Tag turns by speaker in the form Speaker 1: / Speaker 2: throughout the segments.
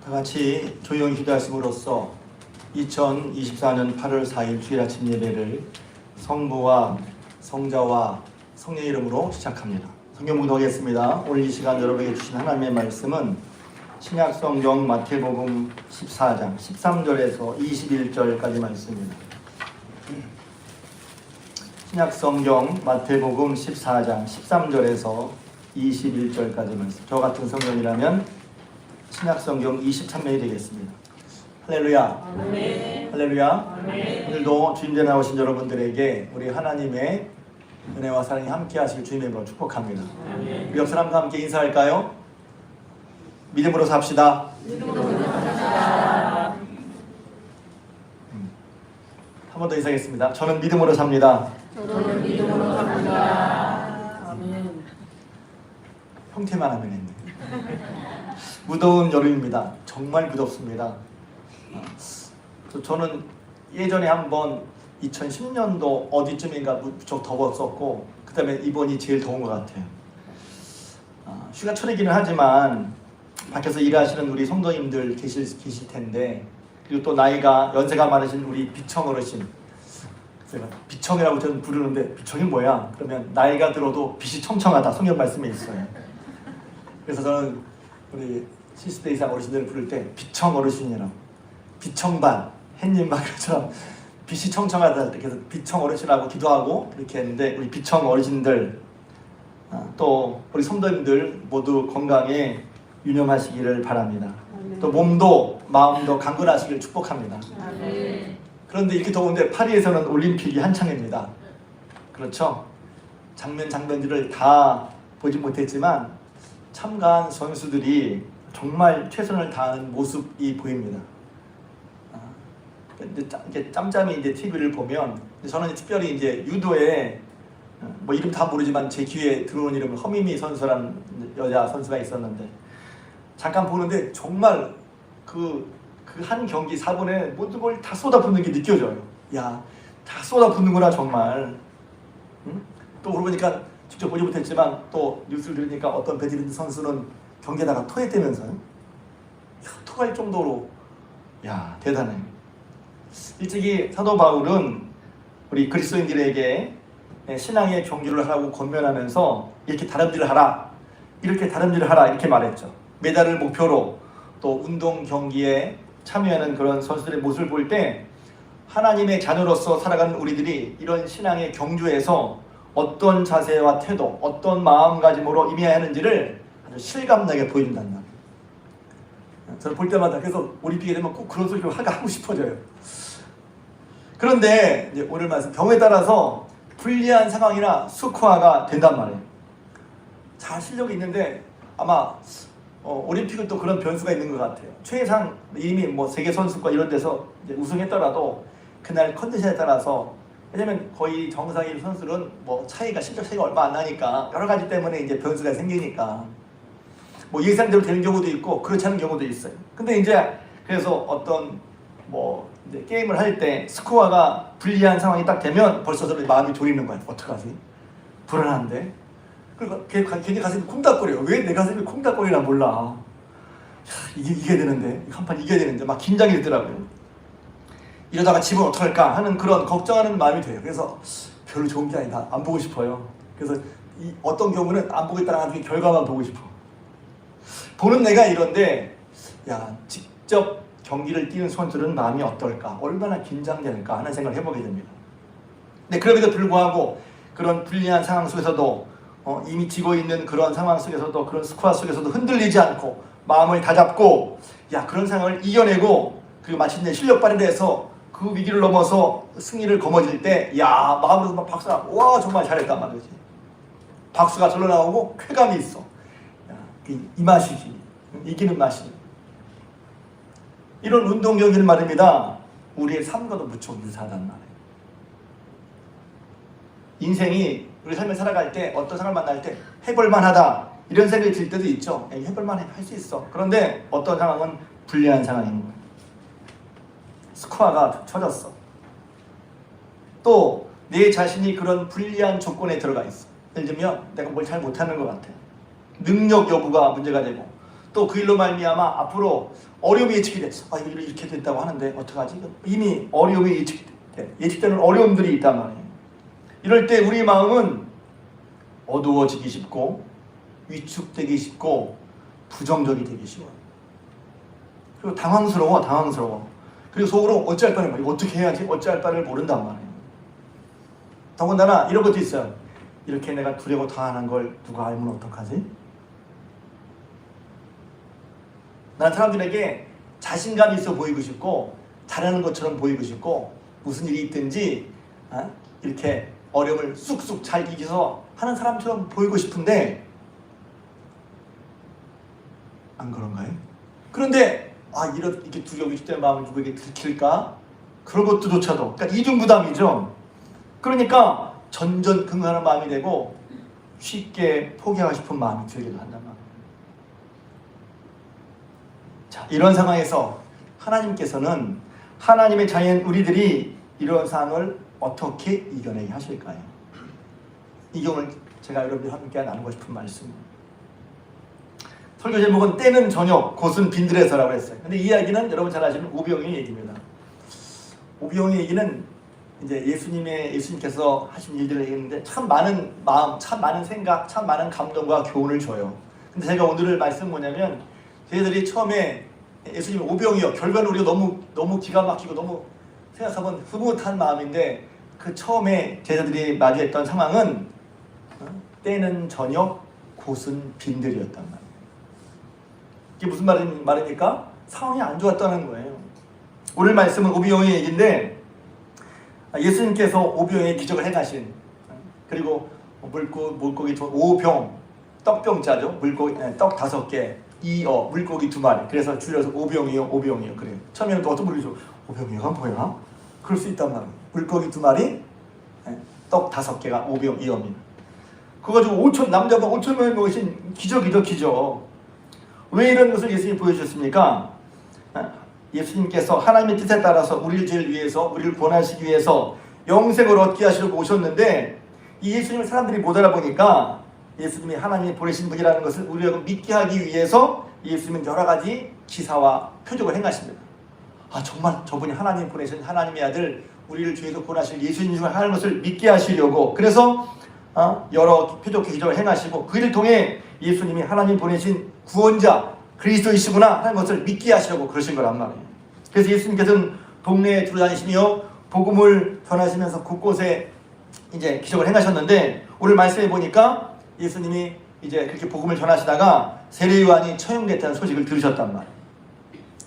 Speaker 1: 다 같이 조용히 기도하심으로써 2024년 8월 4일 주일 아침 예배를 성부와 성자와 성령의 이름으로 시작합니다. 성경 묵독하겠습니다. 오늘 이 시간 여러분에게 주신 하나님의 말씀은 신약성경 마태복음 14장 13절에서 21절까지 말씀입니다. 신약성경 마태복음 14장 13절에서 21절까지 말씀. 저 같은 성경이라면 신약성경 23면이 되겠습니다. 할렐루야. 아멘. 할렐루야. 아멘. 오늘도 주임대 나오신 여러분들에게 우리 하나님의 은혜와 사랑이 함께 하시길 주님의 이름으로 축복합니다. 아멘. 우리 옆 사람과 함께 인사할까요? 믿음으로 삽시다. 믿음으로 삽시다. 한 번 더 인사하겠습니다. 저는 믿음으로 삽니다. 저는 믿음으로 삽니다. 아멘. 형태만 하면 했네. 무더운 여름입니다. 정말 무덥습니다. 저는 예전에 한번 2010년도 어디쯤인가 무척 더웠었고 그 다음에 이번이 제일 더운 것 같아요. 휴가철이기는 하지만 밖에서 일하시는 우리 성도님들 계실 텐데, 그리고 또 나이가 연세가 많으신 우리 비청 어르신, 제가 비청이라고 저는 부르는데 비청이 뭐야? 그러면 나이가 들어도 빛이 청청하다, 성경 말씀에 있어요. 그래서 저는 우리 70대 이상 어르신들을 부를 때 비청 어르신이라고, 비청반, 햇님반 그처럼 빛이 청청하다 이렇게 해서 비청 어르신하고 기도하고 이렇게 했는데, 우리 비청 어르신들 또 우리 성도님들 모두 건강에 유념하시기를 바랍니다. 아멘. 또 몸도 마음도 강건하시기를 축복합니다. 아멘. 그런데 이렇게 더운데 파리에서는 올림픽이 한창입니다. 그렇죠? 장면들을 다 보지 못했지만 참가한 선수들이 정말 최선을 다하는 모습이 보입니다. 이제 짬짬이 이제 TV를 보면, 저는 특별히 이제 유도에 뭐 이름 다 모르지만 제 귀에 들어오는 이름은 허미미 선수라는 여자 선수가 있었는데, 잠깐 보는데 정말 그 한 경기 4분에 모든 걸 다 쏟아붓는 게 느껴져요. 야, 다 쏟아붓는구나 정말. 응? 또 그러고 보니까 직접 보지 못했지만 또 뉴스를 들으니까 어떤 배드민턴 선수는 경기에다가 토했다면서요. 토할 정도로, 야, 대단해. 일찍이 사도 바울은 우리 그리스도인들에게 신앙의 경주를 하라고 권면하면서 이렇게 다름질을 하라, 이렇게 다름질을 하라 이렇게 말했죠. 메달을 목표로 또 운동 경기에 참여하는 그런 선수들의 모습을 볼 때 하나님의 자녀로서 살아가는 우리들이 이런 신앙의 경주에서 어떤 자세와 태도, 어떤 마음가짐으로 임해야 하는지를 아주 실감나게 보여준단 말이에요. 저는 볼 때마다 계속 올림픽에 되면 꼭 그런 소리를 하고 싶어져요. 그런데 이제 오늘 말씀, 경우에 따라서 불리한 상황이나 스코어가 된단 말이에요. 잘 실력이 있는데 아마 올림픽은 또 그런 변수가 있는 것 같아요. 최상 이미 뭐 세계 선수권 이런 데서 이제 우승했더라도 그날 컨디션에 따라서, 왜냐면 거의 정상인 선수는 뭐 실력 차이가 얼마 안 나니까 여러 가지 때문에 이제 변수가 생기니까 뭐 예상대로 되는 경우도 있고 그렇지 않은 경우도 있어요. 근데 이제 그래서 어떤 뭐 이제 게임을 할 때 스코어가 불리한 상황이 딱 되면 벌써 저는 마음이 졸이는 거예요. 어떡하지? 불안한데? 그러니까 괜히 가슴이 콩닥거려요. 왜 내 가슴이 콩닥거리나 몰라. 이겨야 되는데, 한 판 이겨야 되는데 막 긴장이 되더라고요. 이러다가 지면 어떡할까 하는 그런 걱정하는 마음이 돼요. 그래서 별로 좋은 게 아니다, 안 보고 싶어요. 그래서 어떤 경우는 안 보겠다는 나중에 결과만 보고 싶어. 보는 내가 이런데, 야, 직접 경기를 뛰는 선수들은 마음이 어떨까, 얼마나 긴장될까 하는 생각을 해보게 됩니다. 근데 그럼에도 불구하고 그런 불리한 상황 속에서도 이미 지고 있는 그런 상황 속에서도, 그런 스코어 속에서도 흔들리지 않고 마음을 다잡고, 야, 그런 상황을 이겨내고 그리고 마침내 실력 발휘를 해서 그 위기를 넘어서 승리를 거머쥘 때, 야, 마음으로 막 박수가, 와, 정말 잘했단 말이지. 박수가 절로 나오고 쾌감이 있어. 야, 이 맛이지, 이기는 맛이. 이런 운동 경기는 말입니다, 우리의 삶과도 무척 유사하단 말이에요. 인생이 우리 삶을 살아갈 때 어떤 상황을 만날 때 해볼만하다 이런 생각이 들 때도 있죠. 해볼만해, 할 수 있어. 그런데 어떤 상황은 불리한 상황인 거예요. 스코어가 쳐졌어. 또 내 자신이 그런 불리한 조건에 들어가 있어. 예를 들면 내가 뭘 잘 못하는 것 같아. 능력 여부가 문제가 되고, 또 그 일로 말미암아 앞으로 어려움이 예측이 됐어. 이거 이렇게 됐다고 하는데 어떡하지? 이미 어려움이 예측되는 어려움들이 있단 말이에요. 이럴 때 우리 마음은 어두워지기 쉽고 위축되기 쉽고 부정적이 되기 쉬워요. 그리고 당황스러워. 그리고 속으로 어찌할 바를 이거 어떻게 해야지? 어찌할 바를 모른단 말이에요. 더군다나 이런 것도 있어요. 이렇게 내가 두려워 당하는 걸 누가 알면 어떡하지? 나는 사람들에게 자신감이 있어 보이고 싶고 잘하는 것처럼 보이고 싶고 무슨 일이 있든지 이렇게 어려움을 쑥쑥 잘 이겨서 하는 사람처럼 보이고 싶은데 안 그런가요? 그런데 이렇게 두려워 위축된 마음을 누구에게 들킬까? 그런 것조차도 그러니까 이중부담이죠. 그러니까 전전긍긍하는 마음이 되고 쉽게 포기하고 싶은 마음이 들기도 한단 말이에요. 자, 이런 상황에서 하나님께서는 하나님의 자녀인 우리들이 이런 상황을 어떻게 이겨내게 하실까요? 이 경우를 제가 여러분들과 함께 나누고 싶은 말씀입니다. 설교 제목은 때는 저녁, 곳은 빈들에서라고 했어요. 근데 이 이야기는 여러분 잘 아시는 오병이의 얘기입니다. 오병이의 얘기는 이제 예수님께서 하신 일들을 얘기했는데 참 많은 마음, 참 많은 생각, 참 많은 감동과 교훈을 줘요. 근데 제가 오늘 말씀 뭐냐면 저희들이 처음에 예수님 오병이요. 결과는 우리가 너무 기가 막히고 너무 생각하면 흐뭇한 마음인데 그 처음에 제자들이 맞이했던 상황은 때는 저녁, 곳은 빈들이었단 말이에요. 이게 무슨 말입니까? 상황이 안 좋았다는 거예요. 오늘 말씀은 오병이의 얘기인데 예수님께서 오병이의 기적을 행하신 그리고 물고기 5병 떡병자죠. 떡 5개 2어 물고기 2마리 그래서 줄여서 오병이요 그래요. 처음에는 또 어떤 분이죠? 오병이가 뭐야? 그럴 수 있단 말이에요. 물고기 2마리 떡 5개가 오병이어입니다. 그거 가지고 남자가 5,000명을 먹으신 기적이죠. 기적. 왜 이런 것을 예수님이 보여주셨습니까? 예수님께서 하나님의 뜻에 따라서 우리를 죄를 위해서 우리를 구원하시기 위해서 영생을 얻게 하시려고 오셨는데 이 예수님을 사람들이 못 알아보니까 예수님이 하나님이 보내신 분이라는 것을 우리가 믿게 하기 위해서 예수님은 여러 가지 기사와 표적을 행하십니다. 정말 저분이 하나님 보내신 하나님의 아들 우리를 죄에서 구원하실 예수님 중 하는 것을 믿게 하시려고 그래서 여러 표적 기적을 행하시고 그 일을 통해 예수님이 하나님 보내신 구원자 그리스도이시구나 하는 것을 믿게 하시려고 그러신 거란 말이에요. 그래서 예수님께서는 동네에 들어다니시며 복음을 전하시면서 곳곳에 이제 기적을 행하셨는데 오늘 말씀해 보니까 예수님이 이제 그렇게 복음을 전하시다가 세례 요한이 처형됐다는 소식을 들으셨단 말이에요.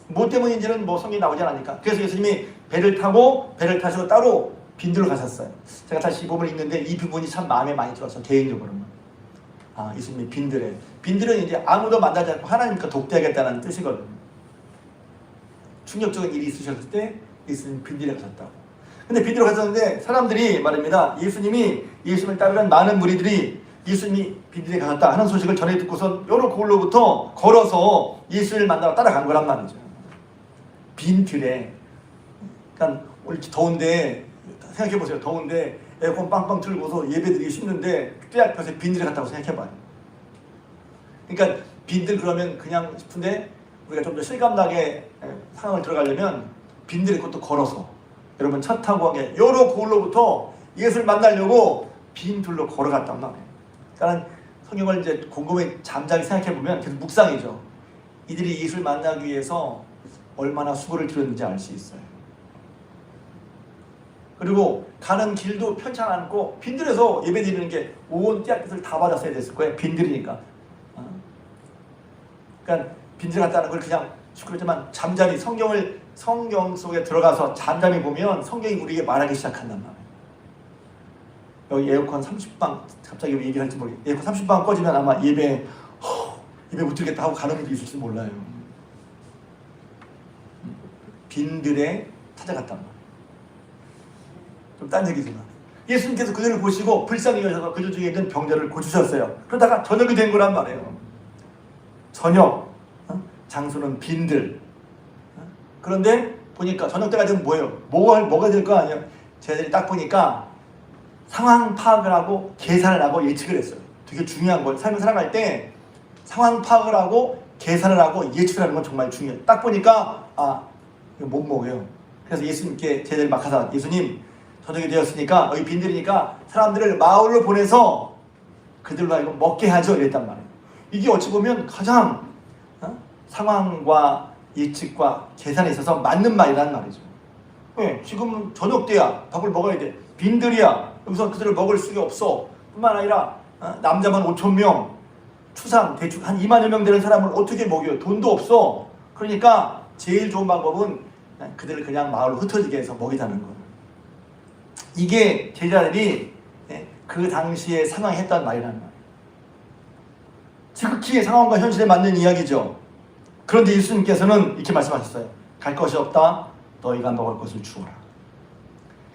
Speaker 1: 뭐 때문인지는 성경이 나오지 않으니까. 그래서 예수님이 배를 타시고 따로 빈들로 가셨어요. 제가 다시 이 부분을 읽는데 이 부분이 참 마음에 많이 들었어요. 개인적으로는. 예수님이 빈들은 이제 아무도 만나지 않고 하나님과 독대하겠다는 뜻이거든요. 충격적인 일이 있으셨을 때 예수님이 빈들에 가셨다고. 근데 빈들에 가셨는데 사람들이 말입니다. 예수님을 따르는 많은 무리들이 예수님이 빈들에 가셨다 하는 소식을 전해 듣고선 여러 고을로부터 걸어서 예수를 만나러 따라간 거란 말이죠. 빈들에. 그러니까 오늘 더운데 생각해보세요. 더운데 에어컨 빵빵 틀고서 예배드리기 쉽는데 때 앞에서 빈들에 갔다고 생각해봐요. 그러니까 빈들 그러면 그냥 싶은데 우리가 좀 더 실감나게 상황을 들어가려면 빈들에 그것도 걸어서 여러분 차 타고 하게 여러 고을로부터 예수를 만나려고 빈들로 걸어갔단 말이에요. 그러니까 성경을 이제 곰곰이 잠잠히 생각해보면 계속 묵상이죠. 이들이 예수를 만나기 위해서 얼마나 수고를 들였는지 알 수 있어요. 그리고 가는 길도 편치 않고 빈들에서 예배드리는 게 온 띠아깃을 다 받았어야 됐을 거예요. 빈들이니까. 그러니까 빈들 갔다는 걸 그냥 그렇지만 잠잠히 성경 속에 들어가서 잠잠히 보면 성경이 우리에게 말하기 시작한단 말이에요. 여기 에어컨 30방 갑자기 왜 얘기할지 모르겠어요. 에어컨 30방 꺼지면 아마 예배 못 드리겠다 하고 가는 분들이 있을지 몰라요. 빈들에 찾아갔단 말이에요. 좀 딴 얘기지만 예수님께서 그들을 보시고 불쌍히 여기셔서 그들 중에 있는 병자를 고치셨어요. 그러다가 저녁이 된 거란 말이에요. 저녁 장소는 빈들. 그런데 보니까 저녁 때가 되면 뭐예요? 뭐가 될 거 아니에요? 쟤들이 딱 보니까 상황 파악을 하고 계산을 하고 예측을 했어요. 되게 중요한 걸 삶을 살아갈 때 상황 파악을 하고 계산을 하고 예측하는 건 정말 중요해요. 딱 보니까 이거 못 먹어요. 그래서 예수님께 제자들이 막 가서 예수님 저녁이 되었으니까 여기 빈들이니까 사람들을 마을로 보내서 그들로 하여금 먹게 하죠 이랬단 말이에요. 이게 어찌 보면 가장 상황과 예측과 계산에 있어서 맞는 말이란 말이죠. 네, 지금 저녁 때야 밥을 먹어야 돼. 빈들이야 여기서 그들을 먹을 수가 없어. 뿐만 아니라 남자만 5,000명 추상 대충 한 2만여 명 되는 사람을 어떻게 먹여요? 돈도 없어. 그러니까 제일 좋은 방법은 그들을 그냥 마을로 흩어지게 해서 먹이자는 거예요. 이게 제자들이 그 당시에 상황에 했던 말이라는 말이에요. 지극히 상황과 현실에 맞는 이야기죠. 그런데 예수님께서는 이렇게 말씀하셨어요. 갈 것이 없다. 너희가 먹을 것을 주어라.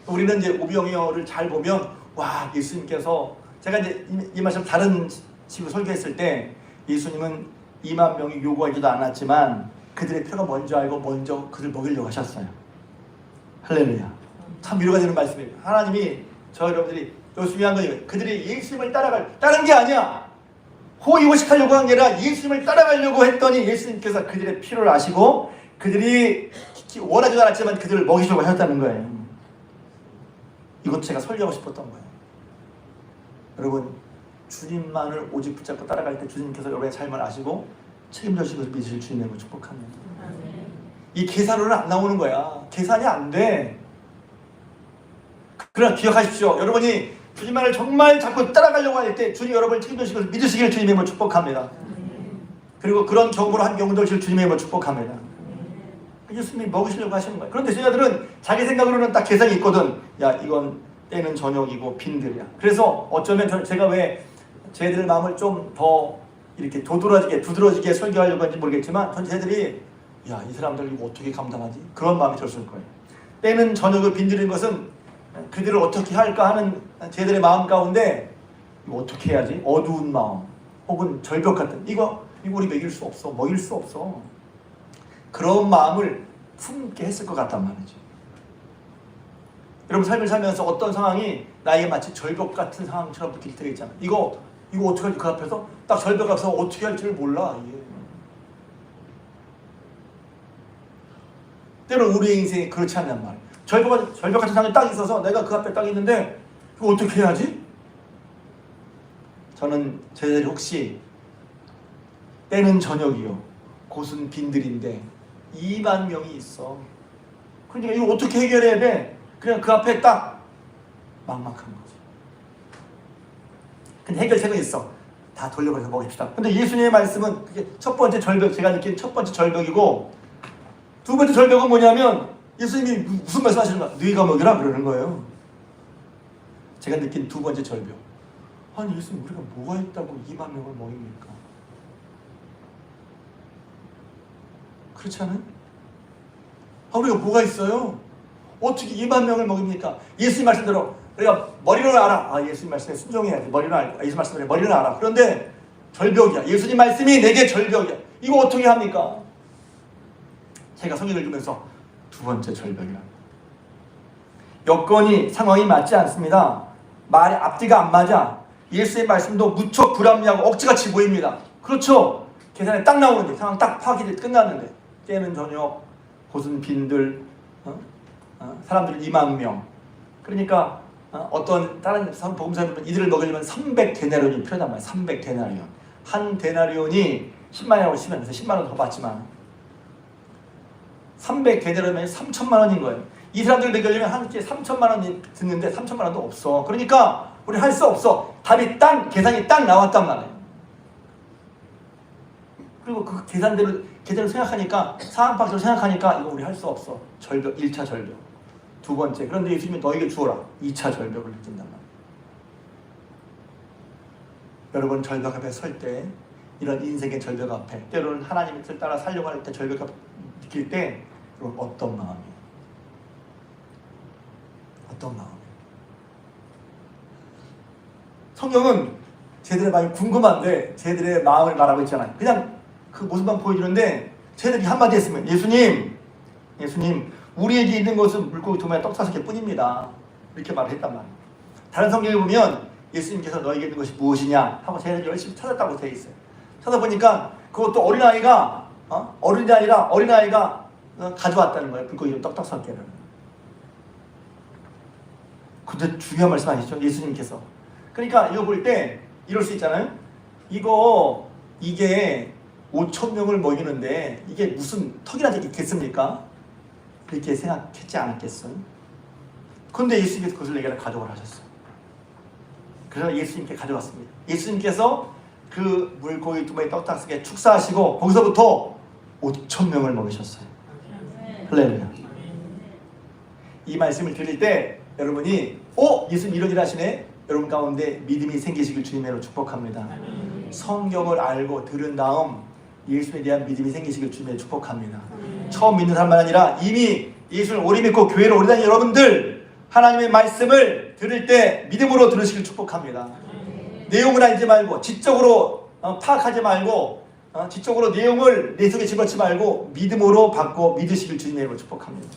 Speaker 1: 우리는 이제 오병이어를 잘 보면 와 예수님께서 제가 이제 이 말씀 다른 식으로 설교했을 때 예수님은 2만 명이 요구하지도 않았지만 그들의 표가 뭔지 알고 먼저 그들 먹이려고 하셨어요. 할렐루야. 참 위로가 되는 말씀이에요. 하나님이 저 여러분들이 중요한 거예요. 그들이 예수님을 따른 게 아니야. 호의호식하려고 한 게 아니라 예수님을 따라가려고 했더니 예수님께서 그들의 필요를 아시고 그들이 원하지도 않았지만 그들을 먹이려고 하셨다는 거예요. 이것 제가 설교하고 싶었던 거예요. 여러분 주님만을 오직 붙잡고 따라갈 때 주님께서 여러분의 삶을 아시고 책임져 주시고 믿으실 주님을 축복합니다. 이 계산으로는 안 나오는 거야. 계산이 안 돼. 그러나 기억하십시오. 여러분이 주님만을 정말 자꾸 따라가려고 할 때 주님 여러분을 책임져 주시고 믿으시길 주님의 힘을 축복합니다. 그리고 그런 경험으로 한 경우도 주님의 힘을 축복합니다. 예수님이 먹으시려고 하시는 거예요. 그런데 제자들은 자기 생각으로는 딱 계산이 있거든. 야 이건 때는 저녁이고 빈들이야. 그래서 어쩌면 제가 왜 쟤들 마음을 좀 더 이렇게 두드러지게 설교하려고 하는지 모르겠지만 전 쟤들이 야 이 사람들 이거 어떻게 감당하지? 그런 마음이 들었을 거예요. 때는 저녁을 빈들인 것은 그들을 어떻게 할까 하는 쟤들의 마음 가운데 이거 어떻게 해야지? 어두운 마음 혹은 절벽 같은 이거 우리 먹일 수 없어. 그런 마음을 품게 했을 것 같단 말이죠. 여러분 삶을 살면서 어떤 상황이 나에게 마치 절벽 같은 상황처럼 느낄 때가 있잖아. 이거 어떻게 할지 그 앞에서 딱 절벽 앞에서 어떻게 할지를 몰라. 이게. 때로 우리의 인생이 그렇지 않단 말이야. 절벽 같은 상황이 딱 있어서 내가 그 앞에 딱 있는데 이거 어떻게 해야지? 저는 제자들이 혹시 때는 저녁이요 곳은 빈들인데 2만 명이 있어. 그러니까 이거 어떻게 해결해야 돼? 그냥 그 앞에 딱 막막한 거지. 근데 해결책은 있어. 다 돌려버려서 먹읍시다. 근데 예수님의 말씀은 그게 첫 번째 절벽, 제가 느낀 첫 번째 절벽이고 두 번째 절벽은 뭐냐면 예수님이 무슨 말씀하시는 거야? 너희가 먹이라 그러는 거예요. 제가 느낀 두 번째 절벽. 아니 예수님 우리가 뭐가 있다고 2만 명을 먹입니까? 그렇지 않아요? 우리가 뭐가 있어요? 어떻게 2만 명을 먹입니까? 예수님 말씀대로 우리가 머리로 알아. 예수님 말씀에 순종해야지. 머리로 알고. 예수님 말씀대로 머리로 알아. 그런데 절벽이야. 예수님 말씀이 내게 절벽이야. 이거 어떻게 합니까? 제가 성경 읽으면서 두 번째 절벽이라. 여건이 상황이 맞지 않습니다. 말의 앞뒤가 안 맞아. 예수의 말씀도 무척 불합리하고 억지같이 보입니다. 그렇죠? 계산에 딱 나오는데 상황 딱 파악이 끝났는데 때는 저녁 곳은 빈들 사람들 2만 명. 그러니까 어떤 다른 복음서는 이들을 먹이려면 300데나리온이 필요하단 말이에요. 300데나리온. 한 데나리온이 10만이라고 치면 10만 원 더 받지만 300데나리온이면 3천만 원인 거예요. 이 사람들을 먹이려면 한 끼에 3천만 원이 듣는데 3천만 원도 없어. 그러니까 우리 할 수 없어. 답이 딱 계산이 딱 나왔단 말이에요. 그리고 그 계산대로 생각하니까 상황박대로 생각하니까 이거 우리 할 수 없어. 절벽 1차 절벽. 두 번째. 그런데 예수님이 너에게 주어라. 2차 절벽을 느낀단 말이에요. 여러분 절벽 앞에 설 때 이런 인생의 절벽 앞에 때로는 하나님의 뜻을 따라 살려고 할 때 절벽 앞에 느낄 때 여러분 어떤 마음이에요? 어떤 마음이에요? 성경은 쟤들의 마음이 궁금한데 쟤들의 마음을 말하고 있잖아요. 그냥 그 모습만 보여주는데 쟤들이 한마디 했으면 예수님 우리에게 있는 것은 물고기 2마리 떡 5개 뿐입니다. 이렇게 말을 했단 말이에요. 다른 성경에 보면 예수님께서 너에게 있는 것이 무엇이냐 하고 쟤들이 열심히 찾았다고 되어 있어요. 찾아보니까 그것도 어린아이가 가져왔다는 거예요. 불고기 떡떡 개를. 근데 중요한 말씀 아시죠? 예수님께서. 그러니까 이거 볼 때 이럴 수 있잖아요. 이게 5,000명을 먹이는데 이게 무슨 턱이나 되겠습니까? 그렇게 생각했지 않았겠어요? 근데 예수님께서 그것을 내게 가져오라 하셨어요. 그래서 예수님께 가져왔습니다. 예수님께서 그 물고기 두 마리 떡닭 축사하시고 거기서부터 5,000명을 먹이셨어요. 할렐루야. 이 말씀을 드릴 때 여러분이 예수님 이런 일 하시네? 여러분 가운데 믿음이 생기시길 주님으로 축복합니다. 성경을 알고 들은 다음 예수에 대한 믿음이 생기시길 주님으로 축복합니다. 처음 믿는 사람만 아니라 이미 예수를 오래 믿고 교회를 오래 다니는 여러분들, 하나님의 말씀을 들을 때 믿음으로 들으시길 축복합니다. 내용을 알지 말고 지적으로 파악하지 말고 지적으로 내용을 내 속에 집어넣지 말고 믿음으로 받고 믿으시길 주님으로 축복합니다.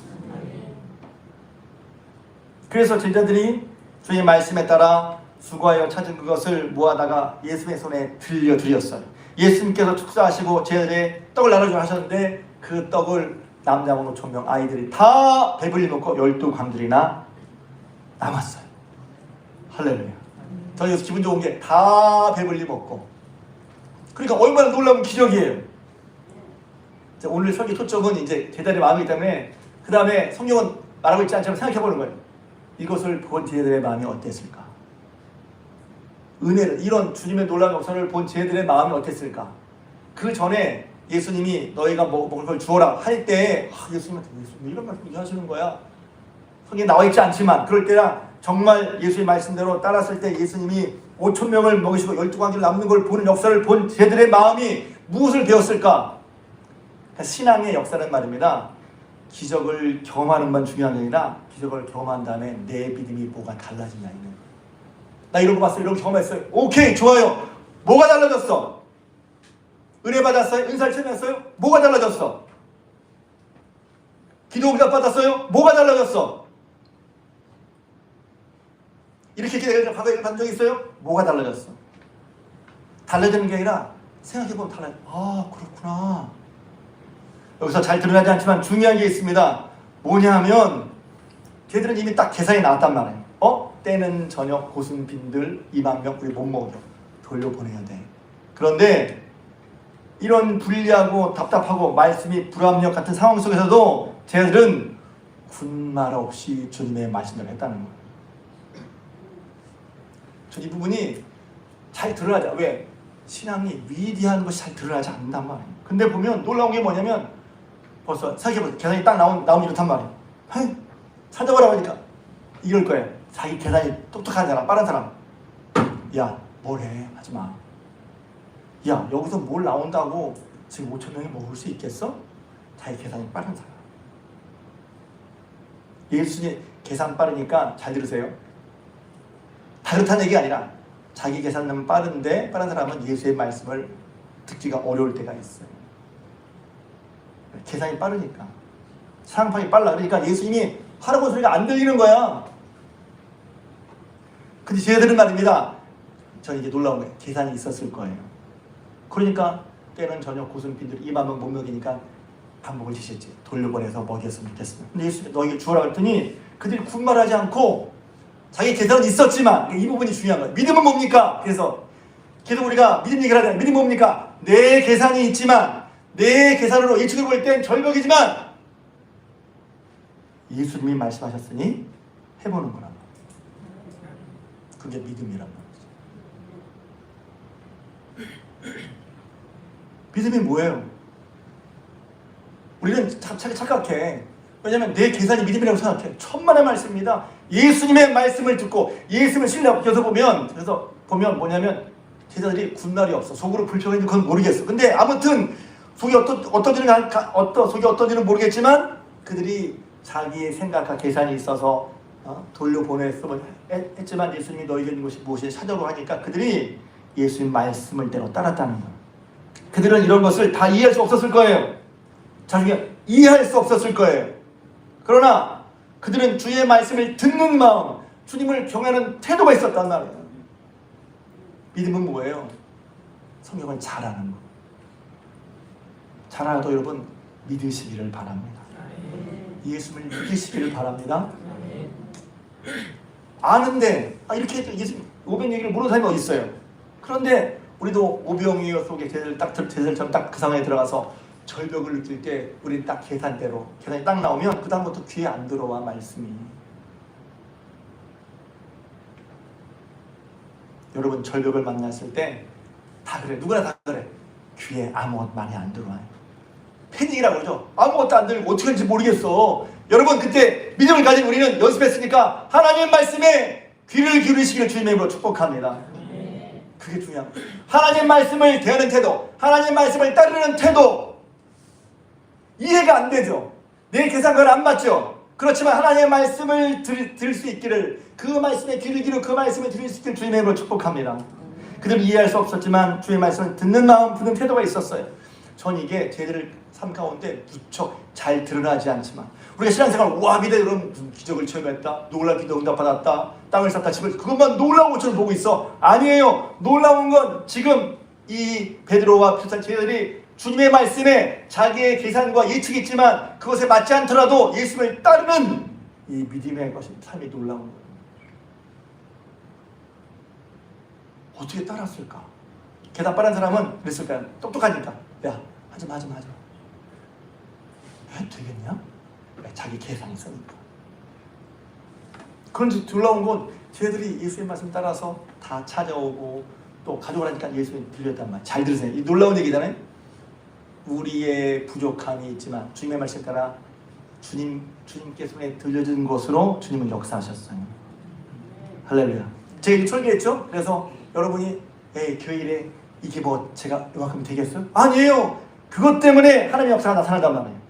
Speaker 1: 그래서 제자들이 주의 말씀에 따라 수고하여 찾은 그것을 모아다가 예수님의 손에 들려드렸어요. 예수님께서 축사하시고 제자들의 떡을 나눠주려 하셨는데 그 떡을 남자분 5,000명 아이들이 다 배불리 먹고 12광들이나 남았어요. 할렐루야. 저 여기서 기분 좋은 게 다 배불리 먹고, 그러니까 얼마나 놀라운 기적이에요. 오늘 설교 초점은 이제 제자들의 마음이기 때문에 그 다음에 성경은 말하고 있지 않지만 생각해보는 거예요. 이것을 본 제자들의 마음이 어땠을까? 은혜를, 이런 주님의 놀라운 역사를 본 제자들의 마음이 어땠을까? 그 전에 예수님이 너희가 먹을 걸 주어라 할 때 예수님한테 이런 말씀 하시는 거야. 성경에 나와 있지 않지만 그럴 때랑 정말 예수의 말씀대로 따랐을 때 예수님이 5,000명을 먹이시고 12광기를 남는 걸 보는 역사를 본 제자들의 마음이 무엇을 배웠을까? 그러니까 신앙의 역사는 말입니다. 기적을 경험하는 건 중요한 게 아니라 기적을 경험한 다음에 내 믿음이 뭐가 달라지냐 있는 거예요. 나 이런 거 봤어요. 이런 거 경험했어요. 오케이, 좋아요. 뭐가 달라졌어? 은혜 받았어요? 은사를 체험했어요? 뭐가 달라졌어? 기도 응답 받았어요? 뭐가 달라졌어? 이렇게 기도를 받은 적 있어요? 뭐가 달라졌어? 달라지는 게 아니라 생각해보면 달라요. 그렇구나. 여기서 잘 드러나지 않지만 중요한 게 있습니다. 뭐냐 하면 걔들은 이미 딱 계산이 나왔단 말이에요. 때는 저녁 고순빈들 20,000명 우리 못 먹여 돌려보내야 돼. 그런데 이런 불리하고 답답하고 말씀이 불합력 같은 상황 속에서도 쟤들은 군말 없이 주님의 말씀을 했다는 거예요. 이 부분이 잘 드러나지. 왜? 신앙이 위대한 것이 잘 드러나지 않는단 말이에요. 근데 보면 놀라운 게 뭐냐면 벌써 생각해보세요. 계산이 딱 나오면 이렇단 말이에요. 찾아보라고 하니까 이럴 거예요. 자기 계산이 똑똑한 사람, 빠른 사람. 야, 뭐래? 하지마. 야, 여기서 뭘 나온다고 지금 5,000명이 먹을 수 있겠어? 자기 계산이 빠른 사람. 예수님 계산 빠르니까 잘 들으세요. 다르다는 얘기가 아니라 자기 계산은 빠른데 빠른 사람은 예수의 말씀을 듣기가 어려울 때가 있어요. 계산이 빠르니까. 상황이 빨라. 그러니까 예수님이 하라고 소리가 안 들리는 거야. 근데 쟤들은 말입니다. 저 이게 놀라운 거예요. 계산이 있었을 거예요. 그러니까 때는 저녁 고순빈들 20,000명 못 먹이니까 반복을 지셨지. 돌려보내서 먹였으면 좋겠습니다. 근데 예수님이 너에게 주어라 그랬더니 그들이 군말하지 않고 자기 계산은 있었지만 이 부분이 중요한 거예요. 믿음은 뭡니까? 그래서 계속 우리가 믿음 얘기를 하잖아요. 믿음이 뭡니까? 내 계산이 있지만 내 계산으로 예측을 볼 땐 절벽이지만 예수님이 말씀하셨으니 해보는 거란 말이에요. 그게 믿음이란 말이죠. 믿음이 뭐예요? 우리는 착각해. 왜냐하면 내 계산이 믿음이라고 생각해. 천만의 말씀입니다. 예수님의 말씀을 듣고 예수님을 신뢰하고 그래서 보면 뭐냐면 제자들이 군날이 없어. 속으로 불평했는지 그건 모르겠어. 근데 아무튼 속이 어떤지는 모르겠지만 그들이 자기의 생각과 계산이 있어서 돌려보냈으면 했지만 예수님이 너에게 있는 것이 무엇이 찾아오고 하니까 그들이 예수님 말씀을 대로 따랐다는 거예요. 그들은 이런 것을 다 이해할 수 없었을 거예요. 자기가 이해할 수 없었을 거예요. 그러나 그들은 주의 말씀을 듣는 마음, 주님을 경외하는 태도가 있었단 말이에요. 믿음은 뭐예요? 성경을 잘 아는 거. 잘 알아도 여러분 믿으시기를 바랍니다. 예수님을 믿으시기를 바랍니다. 아는데 이렇게 예수님 오병 얘기를 모르는 사람이 어디 있어요? 그런데 우리도 오병이어 속에 제자들처럼 딱 그 상황에 들어가서 절벽을 느낄 때 우리는 딱 계산대로 계산이 딱 나오면 그 다음부터 귀에 안 들어와 말씀이. 여러분 절벽을 만났을 때 다 그래. 누구나 다 그래. 귀에 아무것도 말이 안 들어와요. 패닉이라고 그러죠. 아무것도 안 들리고 어떻게 할지 모르겠어. 여러분 그때 믿음을 가진 우리는 연습했으니까 하나님 말씀에 귀를 기울이시기를 주님의 이름으로 축복합니다. 그게 중요한 거예요. 하나님 말씀을 대하는 태도, 하나님 말씀을 따르는 태도. 이해가 안 되죠. 내 계산과는 안 맞죠. 그렇지만 하나님의 말씀을 들을 수 있기를, 그 말씀에 귀를 기울여 그 말씀을 들을 수 있기를 주님의 이름으로 축복합니다. 그들은 이해할 수 없었지만 주의 말씀을 듣는 마음, 듣는 태도가 있었어요. 전 이게 제들의 삶 가운데 무척 잘 드러나지 않지만 우리가 신앙생활 와 믿어 그럼 무슨 기적을 체험했다, 놀라운 기도 응답받았다, 땅을 샀다, 집을, 그것만 놀라운 것처럼 보고 있어. 아니에요. 놀라운 건 지금 이 베드로와 비슷한 제자들이 주님의 말씀에 자기의 계산과 예측이 있지만 그것에 맞지 않더라도 예수님을 따르는 이 믿음의 것이 삶이 놀라운 거예요. 어떻게 따랐을까? 계단 빠른 사람은 그랬을까요? 똑똑하니까 야 하지마 왜 되겠냐? 자기 계산이 있으니까. 그런데 놀라운 건 쟤들이 예수의 말씀 따라서 다 찾아오고 또 가져오라니까 예수님 들렸단 말이야. 잘 들으세요. 이 놀라운 얘기잖아요. 우리의 부족함이 있지만 주님의 말씀 따라 주님께서 들려준 것으로 주님은 역사하셨어요. 할렐루야. 제가 이제 설계했죠? 그래서 여러분이 교회일에 이게 뭐 제가 이만큼 되겠어요? 아니에요. 그것 때문에 하나님의 역사가 나타난단 말이에요.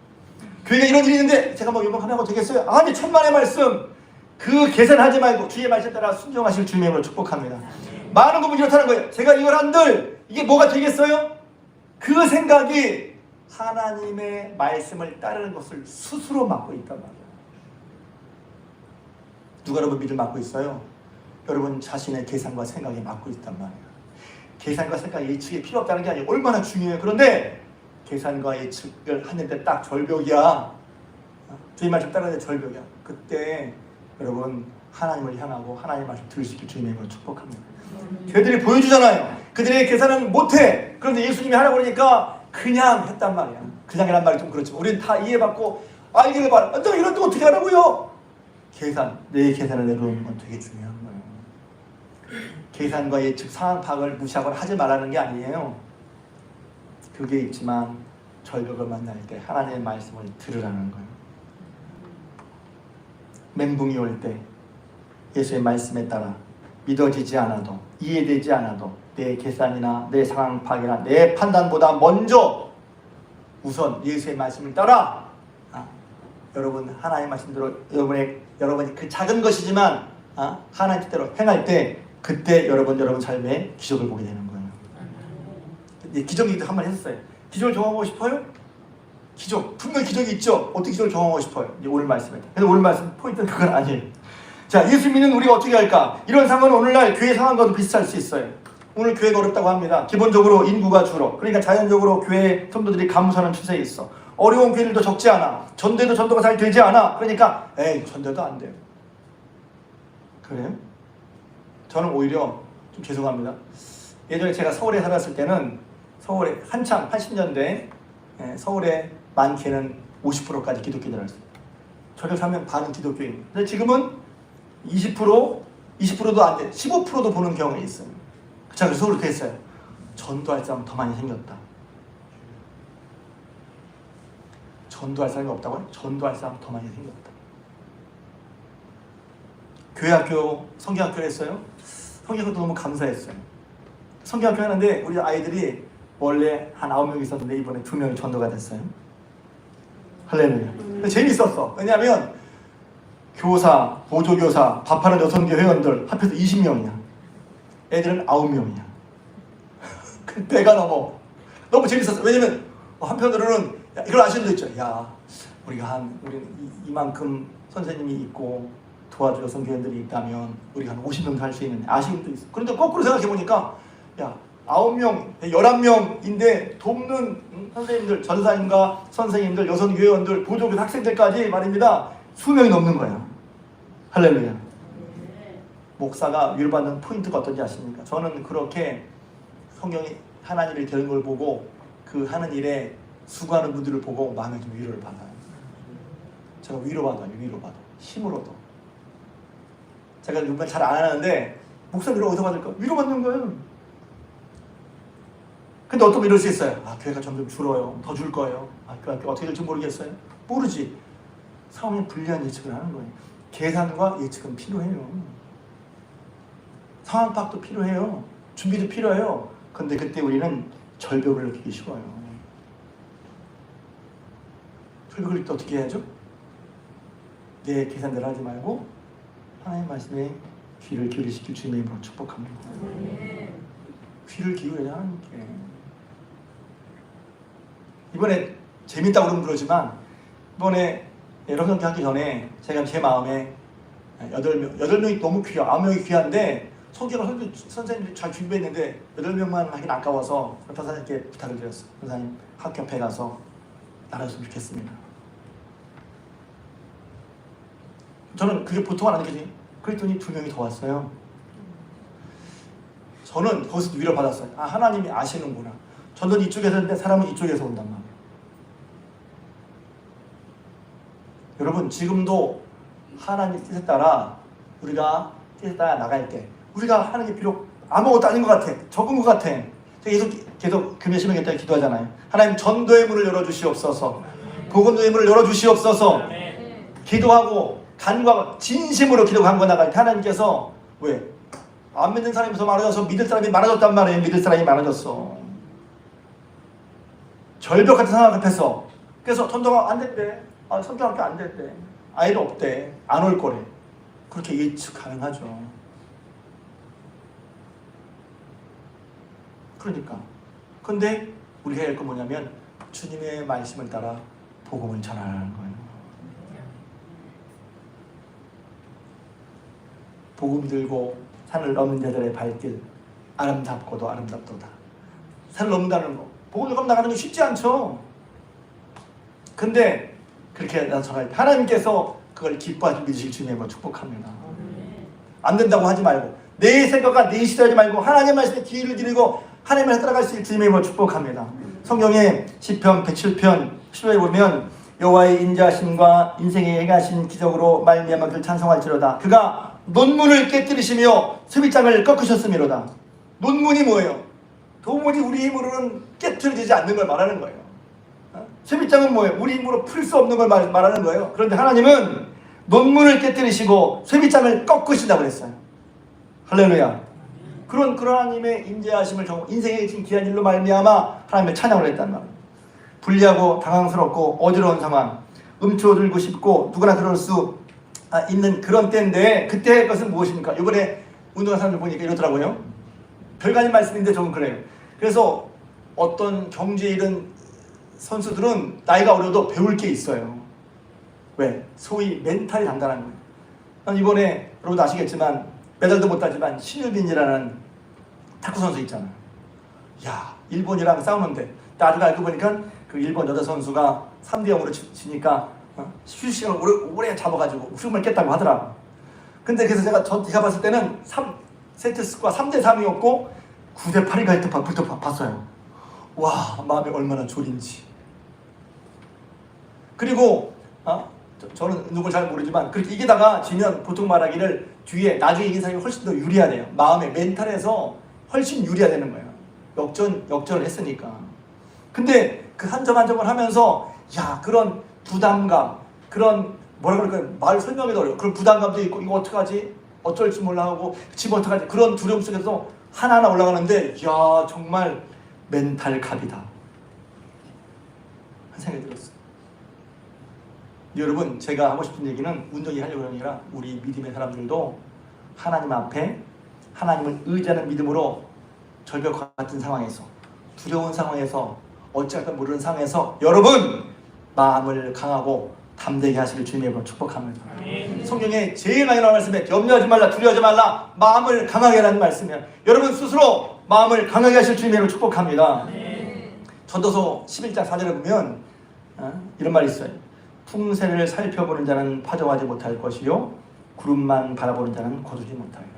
Speaker 1: 교회가 이런 일이 있는데 제가 뭐 이만큼 하고 되겠어요? 아니, 천만의 말씀. 그 계산하지 말고 주의 말씀 따라 순종하실 주님의 이름으로 축복합니다. 많은 부분이 이렇다는 거예요. 제가 이걸 한들 이게 뭐가 되겠어요? 그 생각이 하나님의 말씀을 따르는 것을 스스로 막고 있단 말이에요. 누가 여러분 믿음을 막고 있어요? 여러분 자신의 계산과 생각에 막고 있단 말이에요. 계산과 생각, 예측이 필요 없다는 게 아니에요. 얼마나 중요해요. 그런데 계산과 예측을 하는데 딱 절벽이야. 주님 말씀 따르는 절벽이야. 그때 여러분 하나님을 향하고 하나님 말씀 들을 수 있길 주님의 이름으로 축복합니다. 걔들이 보여주잖아요. 그들의 계산은 못해. 그런데 예수님이 하라고 그러니까 그냥 했단 말이야. 그냥이란 말이 좀 그렇지만 우리는 다 이해받고 알기를 바라. 너 이럴 때 어떻게 하라고요? 내 계산을 내려놓는 건 되게 중요한 거예요. 계산과 예측, 상황 파악을 무시하거나 하지 말라는 게 아니에요. 그게 있지만 절벽을 만날 때 하나님의 말씀을 들으라는 거예요. 멘붕이 올 때 예수의 말씀에 따라 믿어지지 않아도, 이해되지 않아도 내 계산이나 내 상황 파악이나 내 판단보다 먼저 우선 예수의 말씀을 따라 여러분 하나님의 말씀대로 여러분이 그 작은 것이지만 하나님 뜻대로 행할 때 그때 여러분 삶에 기적을 보게 되는 거예요. 기적 얘기도 한 번 했었어요. 기적을 경험하고 싶어요? 기적, 분명히 기적이 있죠. 어떻게 기적을 경험하고 싶어요? 이제 오늘 말씀에. 그래서 오늘 말씀 포인트는 그건 아니에요. 자, 예수 믿는 우리가 어떻게 할까? 이런 상황은 오늘날 교회 상황과도 비슷할 수 있어요. 오늘 교회가 어렵다고 합니다. 기본적으로 인구가 줄어. 그러니까 자연적으로 교회 성도들이 감소하는 추세에 있어. 어려운 교회들도 적지 않아. 전도가 잘 되지 않아. 그러니까 전도도 안 돼요. 그래요? 저는 오히려 좀 죄송합니다. 예전에 제가 서울에 살았을 때는 서울에 한참 80년대 서울에 많게는 50%까지 기독교인이었어요. 저를 살면 반은 기독교인. 근데 지금은 20%도 안 돼. 15%도 보는 경우가 있어요. 그래서 서울로 됐어요. 전도할 사람 더 많이 생겼다. 전도할 사람이 없다고요? 전도할 사람 더 많이 생겼다. 교회학교, 성경학교를 했어요. 성경학교도 너무 감사했어요. 성경학교 하는데 우리 아이들이 원래 한 9명 있었는데 이번에 2명이 전도가 됐어요. 할렐루야. 재밌었어. 왜냐하면 교사, 보조교사, 밥하는 여성교 회원들 합해서 20명이야. 애들은 9명이야. 배가 넘어. 너무 재밌었어. 왜냐면 한편으로는 이걸 아시는 분 있죠. 우리가 우리 이만큼 선생님이 있고 도와줄 여성교회들이 있다면 우리가 한 50명도 할 수 있는데 아쉬움도 있어. 그런데 거꾸로 생각해보니까 9명, 11명인데 돕는 선생님들, 전사님과 선생님들, 여성교회원들, 보조교 학생들까지 말입니다. 수명이 넘는 거예요. 할렐루야. 목사가 위로받는 포인트가 어떤지 아십니까? 저는 그렇게 성경이 하나님이 되는 걸 보고 그 하는 일에 수고하는 분들을 보고 마음에 좀 위로를 받아요. 제가 위로받아요. 힘으로도. 제가 이번 잘 안 하는데 목사 위로 어디서 받을까? 위로받는 거예요. 근데 어떤 분 이럴 수 있어요. 아, 교회가 점점 줄어요. 더 줄 거예요. 아, 교회 어떻게 될지 모르겠어요. 모르지. 상황에 불리한 예측을 하는 거예요. 계산과 예측은 필요해요. 상황 파악도 필요해요. 준비도 필요해요. 근데 그때 우리는 절벽을 느끼기 쉬워요. 절벽을 느낄 때 어떻게 해야죠? 내 계산대로 하지 말고 하나님 말씀에 귀를 기울이시길 주님의 이름으로 축복합니다. 귀를 기울여야 하나님께. 이번에 재밌다고 그러면 그러지만 이번에 여러분께 하기 전에 제가 제 마음에 8명이 너무 귀해요. 9명이 귀한데 선생님들이 잘 준비했는데 8명만 하긴 아까워서 변사님께 부탁을 드렸어요. 변사님 학교 옆에 가서 나눠줬으면 좋겠습니다. 저는 그게 보통은 아니겠지. 그랬더니 2명이 더 왔어요. 저는 거기서 위로받았어요. 아, 하나님이 아시는구나. 저는 이쪽에서 했는데 사람은 이쪽에서 온단 말이에요. 여러분, 지금도 하나님 뜻에 따라 우리가 뜻에 따라 나갈 때 우리가 하는 게 비록 아무것도 아닌 것 같아. 적은 것 같아. 계속 금요 시명했다고 기도하잖아요. 하나님 전도의 문을 열어주시옵소서. 복음의 문을 열어주시옵소서. 기도하고 간구하고 진심으로 기도 간구 나갈 때 하나님께서 왜? 안 믿는 사람이 더 많아져서 믿을 사람이 많아졌단 말이에요. 믿을 사람이 많아졌어. 절벽 같은 상황 앞에서 그래서 전도가 안 됐대. 아, 선교학교 안 됐대. 아이도 없대. 안 올 거래. 그렇게 예측 가능하죠. 그러니까. 근데 우리가 해야 할 건 뭐냐면 주님의 말씀을 따라 복음을 전하는 거예요. 복음 들고 산을 넘는 자들의 발길 아름답고도 아름답도다. 산을 넘는다는 거. 복음 들고 나가는 게 쉽지 않죠. 근데 그렇게 나서갈 때 하나님께서 그걸 기뻐하시고 믿으실 주님을 축복합니다. 안 된다고 하지 말고 내 생각과 내 시도하지 말고 하나님의 말씀에 귀를 기울이고 하나님을 따라갈 수 있는 주님의 힘을 축복합니다. 성경에 시편 107편 10절에 보면 여호와의 인자하심과 인생에 행하신 기적으로 말미암아 그를 찬송할지로다. 그가 논문을 깨뜨리시며 쇠빗장을 꺾으셨음이로다. 논문이 뭐예요? 도무지 우리 힘으로는 깨뜨려지지 않는 걸 말하는 거예요. 쇠빗장은 뭐예요? 우리 힘으로 풀 수 없는 걸 말하는 거예요. 그런데 하나님은 논문을 깨뜨리시고 쇠빗장을 꺾으신다고 그랬어요. 할렐루야. 그런 하나님의 인자하심을 인생에 지금 귀한 일로 말미암아 하나님의 찬양을 했단 말이에요. 불리하고 당황스럽고 어지러운 상황, 움츠러들고 싶고 누구나 그럴 수 있는 그런 때인데 그때 할 것은 무엇입니까? 이번에 운동하는 사람들 보니까 이러더라고요. 별거 아닌 말씀인데 저는 그래요. 그래서 어떤 경지에 이른 선수들은 나이가 어려도 배울 게 있어요. 왜? 소위 멘탈이 단단한 거예요. 난 이번에 여러분도 아시겠지만 메달도 못 따지만 신유빈이라는 탁구 선수 있잖아요. 야, 일본이랑 싸우는데 나중에 알고 보니까 그 일본 여자 선수가 3대0으로 지니까 휴식 시간을 오래 잡아가지고 숨을 깼다고 하더라고. 근데 그래서 제가 봤을 때는 3세트 스코어 3대3이었고 9대8인가 봤어요. 와, 마음이 얼마나 졸인지. 그리고 저는 누굴 잘 모르지만 그렇게 이기다가 지면 보통 말하기를 뒤에 나중에 이긴 사람이 훨씬 더 유리하대요. 마음에 멘탈에서 훨씬 유리하다는 거예요. 역전을 했으니까. 근데 그 한 점 한 점을 하면서 야, 그런 부담감, 그런 뭐라 그럴까요? 말 설명해도 어려워. 그런 부담감도 있고 이거 어떡하지? 어쩔 줄 몰라 하고 지금 어떡하지? 그런 두려움 속에서 하나하나 올라가는데 야, 정말 멘탈 갑이다. 한 생각이 들었어요. 여러분, 제가 하고 싶은 얘기는 운동이 하려고 하는 게 아니라 우리 믿음의 사람들도 하나님 앞에 하나님을 의지하는 믿음으로 절벽 같은 상황에서 두려운 상황에서 어찌할까 모르는 상황에서 여러분 마음을 강하고 담대하게 하시길 주님의 이름으로 축복합니다. 성경에 제일 많이 나오는 말씀에 염려하지 말라 두려워하지 말라 마음을 강하게 하라는 말씀이에요. 여러분 스스로 마음을 강하게 하실 주님의 이름으로 축복합니다. 전도서 11장 4절에 보면 이런 말이 있어요. 풍세를 살펴보는 자는 파종하지 못할 것이요 구름만 바라보는 자는 거두지 못하리라.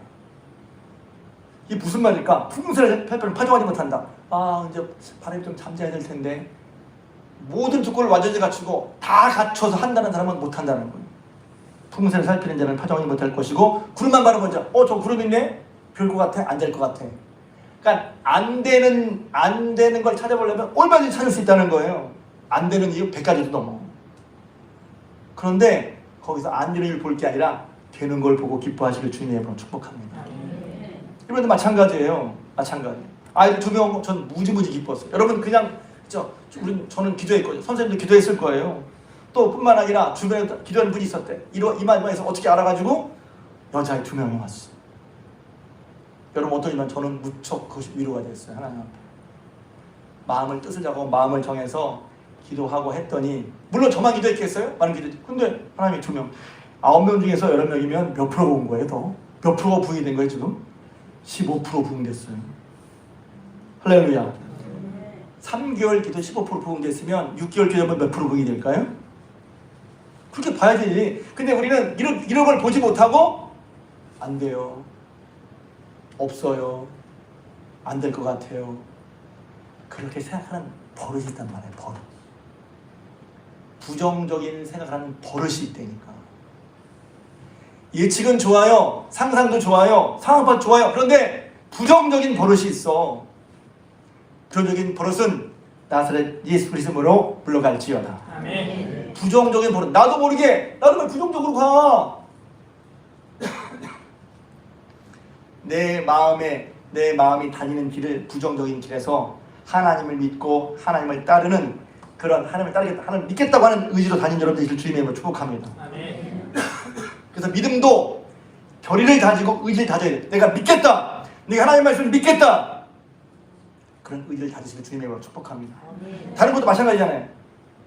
Speaker 1: 이게 무슨 말일까? 풍세를 살펴보면 파종하지 못한다. 이제 바람이 좀 잠재야 될 텐데 모든 조건을 완전히 갖추고 다 갖춰서 한다는 사람은 못한다는 거예요. 풍세를 살피는 자는 파종하지 못할 것이고 구름만 바라보는 자, 저 구름 있네? 별 것 같아? 안 될 것 같아. 그러니까 안 되는 걸 찾아보려면 얼마든지 찾을 수 있다는 거예요. 안 되는 이유 100가지도 넘어. 그런데 거기서 안 되는 일을 볼 게 아니라 되는 걸 보고 기뻐하시길 주님의 이름으로 축복합니다. 이번에도 마찬가지예요. 마찬가지. 아이들 2명 전 무지무지 기뻤어요. 여러분 그냥 저는 기도했거든요. 선생님도 기도했을 거예요. 또 뿐만 아니라 주변에 기도하는 분이 있었대. 이마에서 어떻게 알아가지고 여자아이 2명이 왔어. 여러분 어떠지만 저는 무척 그것이 위로가 됐어요. 하나님 앞에 마음을 뜻을 잡고 마음을 정해서 기도하고 했더니 물론 저만 기도했겠어요? 많은 기도. 근데 하나님이 2명 9명 중에서 11명이면 몇 프로가 온 거예요? 더? 몇 프로가 부응이 된 거예요 지금? 15% 부응됐어요. 할렐루야. 3개월 기도 15% 부응됐으면 6개월 기도하면 몇 프로 부응이 될까요? 그렇게 봐야지. 근데 우리는 이런 걸 보지 못하고 안 돼요. 없어요. 안 될 것 같아요. 그렇게 생각하는 버릇이 있단 말이에요. 버릇. 부정적인 생각하는 버릇이 있다니까. 예측은 좋아요. 상상도 좋아요. 상황파 좋아요. 그런데 부정적인 버릇이 있어. 부정적인 버릇은 나사렛 예수 그리스도로 물러갈지어다. 아멘. 부정적인 버릇. 나도 모르게 나도 왜 부정적으로 가. 내 마음이 다니는 길을 부정적인 길에서 하나님을 믿고 하나님을 따르는 그런 하나님을 따르겠다, 하나님을 믿겠다고 하는 의지로 다니는 여러분들 주님의 이름으로 축복합니다. 아멘. 그래서 믿음도 결의를 다지고 의지를 다져야 돼. 내가 믿겠다. 내가 하나님의 말씀을 믿겠다. 그런 의지를 다지시고 주님의 이름으로 축복합니다. 아멘. 다른 것도 마찬가지잖아요.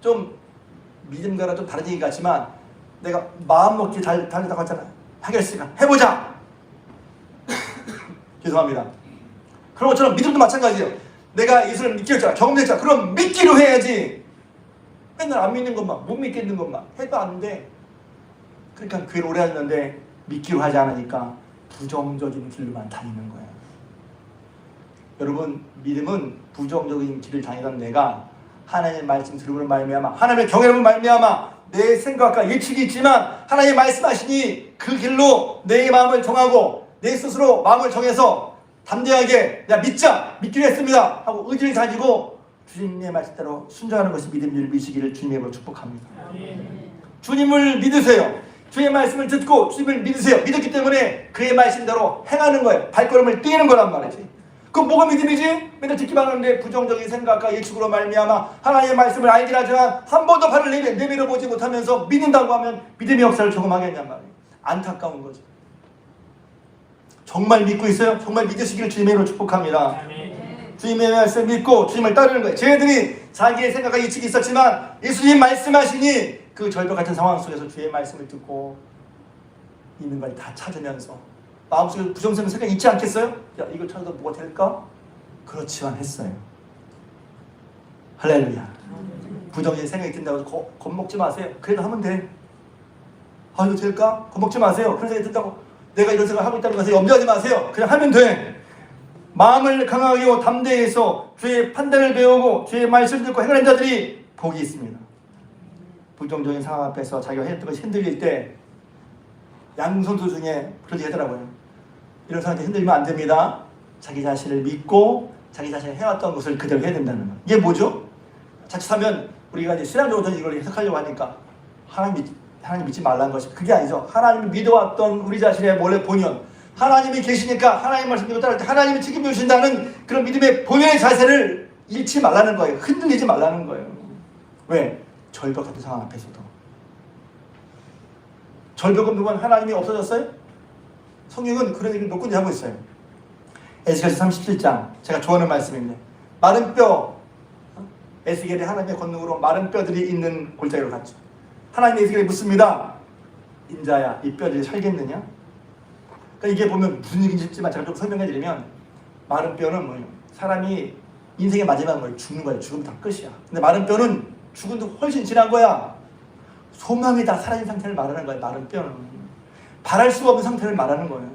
Speaker 1: 좀 믿음과는 좀 다른 얘기 같지만 내가 마음 먹기 잘 다르다고 했잖아요. 하겠으니까 해보자. 죄송합니다. 그런 것처럼 믿음도 마찬가지예요. 내가 예수를 믿기로 했잖아. 경험했잖아. 그럼 믿기로 해야지. 맨날 안 믿는 것만, 못 믿겠는 것만 해도 안 돼. 그러니까 교회를 오래 하는데 믿기로 하지 않으니까 부정적인 길로만 다니는 거야. 여러분 믿음은 부정적인 길을 다니던 내가 하나님의 말씀 들으므로 말미암아 하나님의 경외로 말미암아 내 생각과 예측이 있지만 하나님의 말씀하시니 그 길로 내 마음을 정하고 내 스스로 마음을 정해서 담대하게 믿기로 했습니다 하고 의지를 가지고 주님의 말씀대로 순종하는 것이 믿음의 줄 미시기를 주님의 이름으로 축복합니다. 주님을 믿으세요. 주의 말씀을 듣고 주님을 믿으세요. 믿었기 때문에 그의 말씀대로 행하는 거예요. 발걸음을 떼는 거란 말이지. 그럼 뭐가 믿음이지? 맨날 듣기만 하는데 부정적인 생각과 예측으로 말미암아 하나님의 말씀을 알긴 하지만 한 번도 발을 내밀어 보지 못하면서 믿는다고 하면 믿음의 역사를 조금 하겠냔 말이에요. 안타까운 거죠. 정말 믿고 있어요? 정말 믿으시기를 주님의 이름으로 축복합니다. 주님의 말씀을 믿고 주님을 따르는 거예요. 쟤네들이 자기의 생각과 예측이 있었지만 예수님 말씀하시니 그 절벽 같은 상황 속에서 주의 말씀을 듣고 있는 걸 다 찾으면서 마음속에 부정적인 생각이 있지 않겠어요? 야, 이걸 찾아도 뭐가 될까? 그렇지만 했어요. 할렐루야. 부정적인 생각이 든다고 겁먹지 마세요. 그래도 하면 돼. 이거 될까? 겁먹지 마세요. 그런 생각이 든다고 내가 이런 생각을 하고 있다는 것을 염려하지 마세요. 그냥 하면 돼. 마음을 강하게 하고 담대해서 주의 판단을 배우고 주의 말씀을 듣고 행하는 자들이 복이 있습니다. 부정적인 상황 앞에서 자기가 했던 것이 흔들릴 때 양선수 중에 그런 얘기 하더라고요. 이런 상황에 흔들리면 안 됩니다. 자기 자신을 믿고 자기 자신이 해왔던 것을 그대로 해야 된다는 거예요. 이게 뭐죠? 자칫하면 우리가 이제 신앙적으로 이걸 해석하려고 하니까 하나님 믿지 말라는 것이 그게 아니죠. 하나님을 믿어왔던 우리 자신의 원래 본연 하나님이 계시니까 하나님 말씀 믿고 따를 때 하나님이 책임져 주신다는 그런 믿음의 본연의 자세를 잃지 말라는 거예요. 흔들리지 말라는 거예요. 왜? 절벽 같은 상황 앞에서도. 절벽은 누군 하나님이 없어졌어요? 성경은 그런 얘기를 몇 군데 하고 있어요. 에스겔서 37장 제가 좋아하는 말씀입니다. 마른 뼈 에스겔이 하나님의 권능으로 마른 뼈들이 있는 골짜기로 갔죠. 하나님이 에스겔에 묻습니다. 인자야 이 뼈들이 살겠느냐? 그러니까 이게 보면 무슨 얘기인지 제가 좀 설명해 드리면 마른 뼈는 뭐예요? 사람이 인생의 마지막은 뭐예요? 죽는 거예요. 죽으면 다 끝이야. 근데 마른 뼈는 죽은 지 훨씬 지난 거야. 소망이 다 사라진 상태를 말하는 거예요. 마른 뼈는 바랄 수가 없는 상태를 말하는 거예요.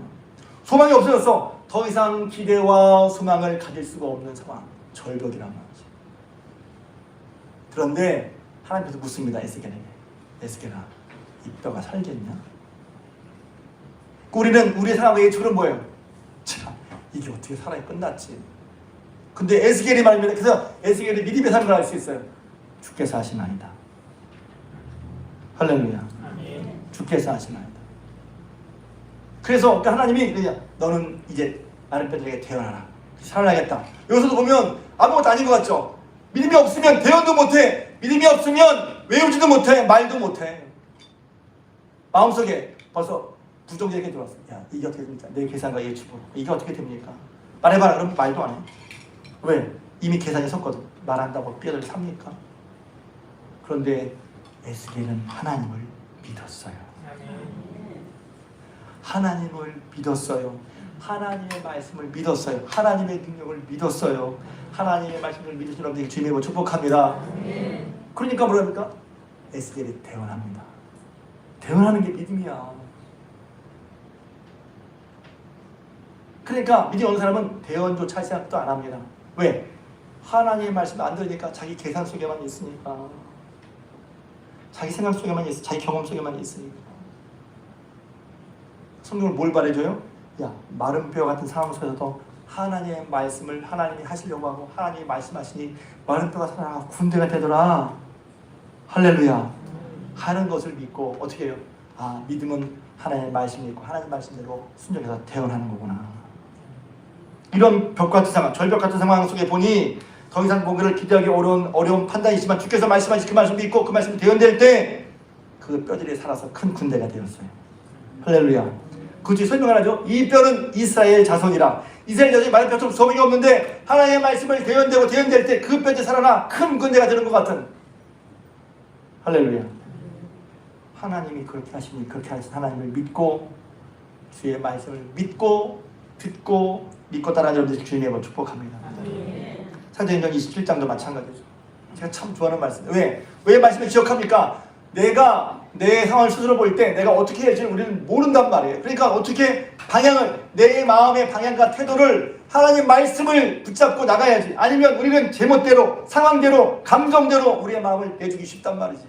Speaker 1: 소망이 없어졌어. 더 이상 기대와 소망을 가질 수가 없는 상황. 절벽이란 말이지. 그런데 하나님께서 묻습니다. 에스겔에게. 에스겔아, 이 뼈가 살겠냐? 우리는 우리의 상황의 예측은 뭐예요? 자, 이게 어떻게 살아야 끝났지? 근데 에스겔이 말입니다. 그래서 에스겔이 믿음의 삶을 알 수 있어요. 주께서 하시나이다. 할렐루야. 주께서 하시나이다. 그래서 하나님이 그냥 너는 이제 마른 뼈들에게 태어나라. 살아나겠다. 여기서도 보면 아무것도 아닌 것 같죠? 믿음이 없으면 대언도 못해. 믿음이 없으면 외우지도 못해. 말도 못해. 마음속에 벌써 부정적인 게 들어왔어. 야, 이게 어떻게 됩니까? 내 계산과 예측으로. 이게 어떻게 됩니까? 말해봐라. 그럼 말도 안 해. 왜? 이미 계산이 섰거든. 말한다고 뼈를 삽니까? 그런데 에스겔은 하나님을 믿었어요. 하나님을 믿었어요. 하나님의 말씀을 믿었어요. 하나님의 능력을 믿었어요. 하나님의 말씀을 믿으신 여러분들에게 주님의 축복합니다. 그러니까 뭐랍니까? 에스겔이 대언합니다. 대언하는 게 믿음이야. 그러니까 믿음이 없는 사람은 대언조차 생각도 안 합니다. 왜? 하나님의 말씀을 안 들으니까 자기 계산 속에만 있으니까. 자기 생각 속에만 있어. 자기 경험 속에만 있으니까. 성경을 뭘 말해줘요? 야, 마른 뼈 같은 상황 속에서도 하나님의 말씀을 하나님이 하시려고 하고 하나님이 말씀하시니 마른 뼈가 살아나 군대가 되더라. 할렐루야. 하는 것을 믿고 어떻게 해요? 아, 믿음은 하나님의 말씀을 믿고 하나님의 말씀대로 순종해서 태어나는 거구나. 이런 벽 같은 상황, 절벽 같은 상황 속에 보니 더 이상 뭔가를 기대하기 어려운 판단이지만 주께서 말씀하신 그 말씀 믿고 그 말씀이 대언될 때 그 뼈들이 살아서 큰 군대가 되었어요. 할렐루야. 그 뒤에 설명을 하죠. 이 뼈는 이스라엘 자손이라. 이스라엘 자손이 마른 뼈처럼 소명이 없는데 하나님의 말씀을 대언될 때 그 뼈들이 살아나 큰 군대가 되는 것 같은. 할렐루야. 하나님이 그렇게 하시니 그렇게 하신 하나님을 믿고 주의 말씀을 믿고 듣고 믿고 따라하는 여러분들 주님의 축복합니다. 사도행전 27장도 마찬가지죠. 제가 참 좋아하는 말씀. 왜 말씀을 기억합니까? 내가 내 상황을 스스로 볼 때 내가 어떻게 해야 할지를 우리는 모른단 말이에요. 그러니까 어떻게 방향을, 내 마음의 방향과 태도를 하나님 말씀을 붙잡고 나가야지. 아니면 우리는 제멋대로, 상황대로, 감정대로 우리의 마음을 내주기 쉽단 말이지.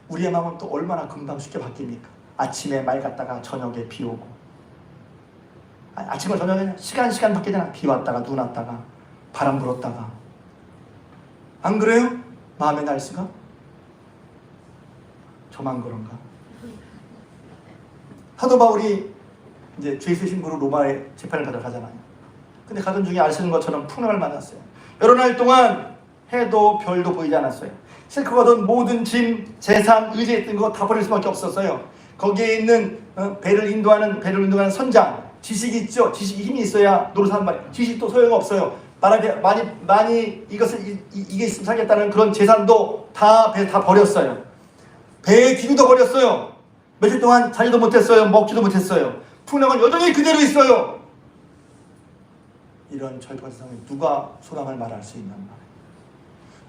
Speaker 1: 우리의 마음은 또 얼마나 금방 쉽게 바뀝니까? 아침에 맑았다가 저녁에 비 오고, 아침과 저녁에 시간 바뀌잖아. 비 왔다가 눈 왔다가 바람 불었다가. 안 그래요? 마음의 날씨가? 저만 그런가? 사도 바울이 이제 죄 있으신 분으로 로마에 재판을 받으러 가잖아요. 근데 가던 중에 아시는 것처럼 풍랑을 만났어요. 여러 날 동안 해도 별도 보이지 않았어요. 실컷 얻은 모든 짐, 재산, 의지했던 거 다 버릴 수밖에 없었어요. 거기에 있는 배를 인도하는 선장, 지식이 있죠. 지식이 힘이 있어야 노릇하는 말이에요. 지식도 소용없어요. 많이 이게 있으면 살겠다는 그런 재산도 다 버렸어요. 배의 기구도 버렸어요. 며칠 동안 자지도 못했어요. 먹지도 못했어요. 풍랑은 여전히 그대로 있어요. 이런 절벽 세상에 누가 소망을 말할 수 있냔 말이에요.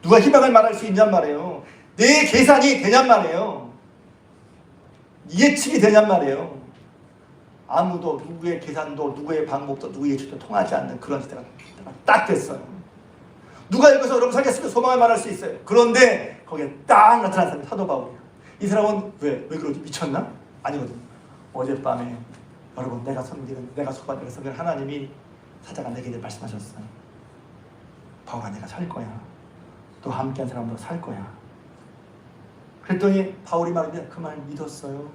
Speaker 1: 누가 희망을 말할 수 있냔 말이에요. 내 계산이 되냔 말이에요. 예측이 되냔 말이에요. 아무도 누구의 계산도 누구의 방법도 누구의 예측도 통하지 않는 그런 시대가 딱 됐어요. 누가 여기서 여러분 살겠으면 소망을 말할 수 있어요. 그런데 거기에 딱 나타난 사람이 사도 바울이에요. 이 사람은 왜 그러지? 미쳤나? 아니거든. 어젯밤에 여러분 내가 섬기는 하나님이 사자가 내게 말씀하셨어요. 바울아, 내가 살 거야. 또 함께한 사람도 살 거야. 그랬더니 바울이 말인데 그 말 믿었어요.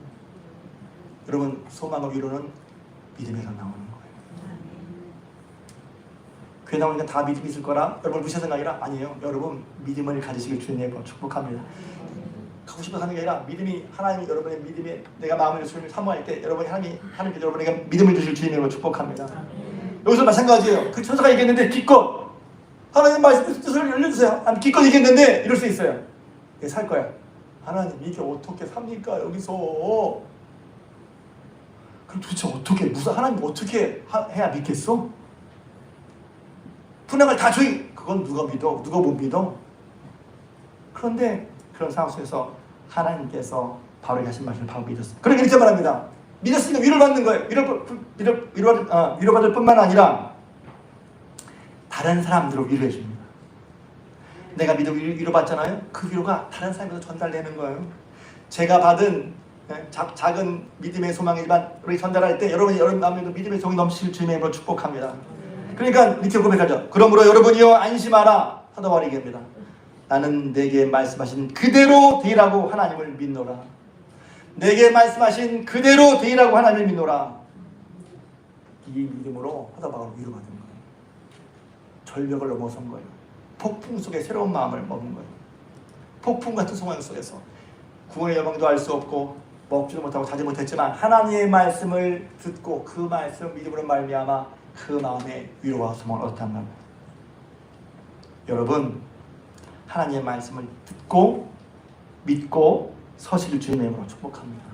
Speaker 1: 여러분, 소망과 위로는 믿음에서 나오는 거예요. 교회 나오니까 다 믿음이 있을 거라 여러분 무시할 생각이라 아니에요. 여러분 믿음을 가지시길 주님의 축복합니다. 가고 싶어서 하는 게 아니라 믿음이, 하나님이 여러분의 믿음에 내가 마음을 주님을 사모할 때 여러분이 하나님께 여러분에게 믿음을 주실 주님의 축복합니다. 여기서 마찬가지예요. 그 천사가 얘기했는데 기껏 하나님 말씀의 뜻을 열려주세요. 기껏 얘기했는데 이럴 수 있어요. 살 거야. 하나님 이게 어떻게 삽니까 여기서? 그럼 도대체 어떻게 하나님 어떻게 해야 믿겠어? 분양을 다 주의. 그건 누가 믿어? 누가 못 믿어? 그런데 그런 상황 속에서 하나님께서 바울에게 하신 말씀을 바로 믿었어요. 그러니까 이렇게 말합니다. 믿었으니까 위로를 받는 거예요. 위로받을 뿐만 아니라 다른 사람들을 위로해 줍니다. 내가 믿음 위로받잖아요. 그 위로가 다른 사람에게 전달되는 거예요. 제가 받은 작은 믿음의 소망이지만 우리 전달할 때 여러분 마음에도 믿음의 종이 넘치실 주님의 이름으로 축복합니다. 그러니까 이렇게 고백하죠. 그러므로 여러분이여 안심하라. 사도 바울이 얘기합니다. 나는 내게 말씀하신 그대로 되라고 하나님을 믿노라. 내게 말씀하신 그대로 되라고 하나님을 믿노라. 이 믿음으로 사도 바울을 위로받은 거예요. 절벽을 넘어선 거예요. 폭풍 속에 새로운 마음을 먹은 거예요. 폭풍 같은 상황 속에서 구원의 여망도 알 수 없고 먹지도 못하고 자지 못했지만 하나님의 말씀을 듣고 그 말씀 믿음으로 말미암아 그 마음에 위로와 소망을 얻었단 말이에요. 여러분, 하나님의 말씀을 듣고 믿고 서실 주님의 이름으로 축복합니다.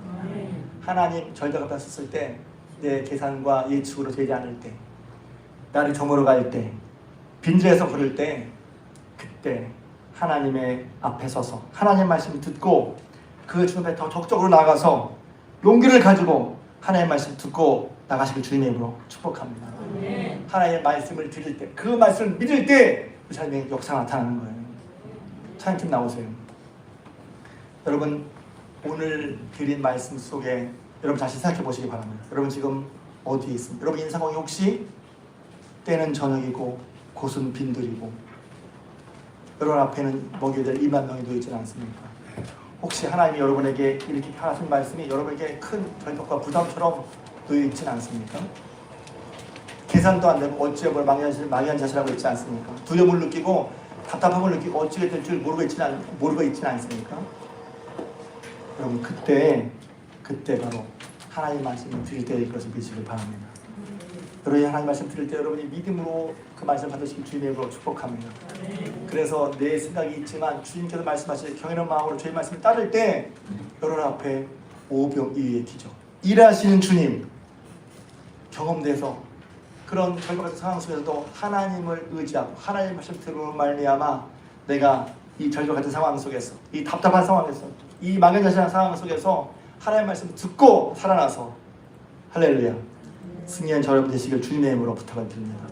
Speaker 1: 하나님 절벽 앞에 섰을 때 내 계산과 예측으로 되지 않을 때, 나를 저물어 갈 때, 빈들에서 걸을 때, 그때 하나님의 앞에 서서 하나님의 말씀을 듣고 그 주님 앞에 더 적극적으로 나가서 용기를 가지고 하나님의 말씀 듣고 나가시길 주님의 이름으로 축복합니다. 하나님의 말씀을 들을 때, 그 말씀을 믿을 때 그 삶의 역사가 나타나는 거예요. 찬양팀 나오세요. 여러분, 오늘 드린 말씀 속에 여러분 자신 생각해 보시기 바랍니다. 여러분 지금 어디에 있습니까? 여러분 인생 상황이 혹시 때는 저녁이고 곳은 빈들이고 여러분 앞에는 먹여야 될 2만 명이 놓여 있지는 않습니까? 혹시 하나님이 여러분에게 이렇게 하신 말씀이 여러분에게 큰 절벽과 부담처럼 놓여 있지는 않습니까? 계산도 안 되고 어찌해 뭘 망연 자실하고 있지 않습니까? 두려움을 느끼고 답답함을 느끼고 어찌게 될 줄 모르고 있지는 않습니까? 여러분 그때 바로 하나님 말씀을 드릴 때일 것을 믿으시길 바랍니다. 여러분이 하나님 말씀 드릴 때 여러분이 믿음으로 그 말씀 받으시길 주님의 이름으로 축복합니다. 그래서 내 생각이 있지만 주님께서 말씀하실 경외하는 마음으로 주의 말씀을 따를 때 여러분 앞에 오병이어의 기적, 일하시는 주님 경험돼서 그런 절벽 상황 속에서도 하나님을 의지하고 하나님의 말씀 들으로 말미암아 내가 이 절벽 같은 상황 속에서 이 답답한 상황에서 이 망연자실한 상황 속에서 하나님의 말씀을 듣고 살아나서 할렐루야 승리한 저여러분 되시길 주님의 이름으로 부탁을 드립니다.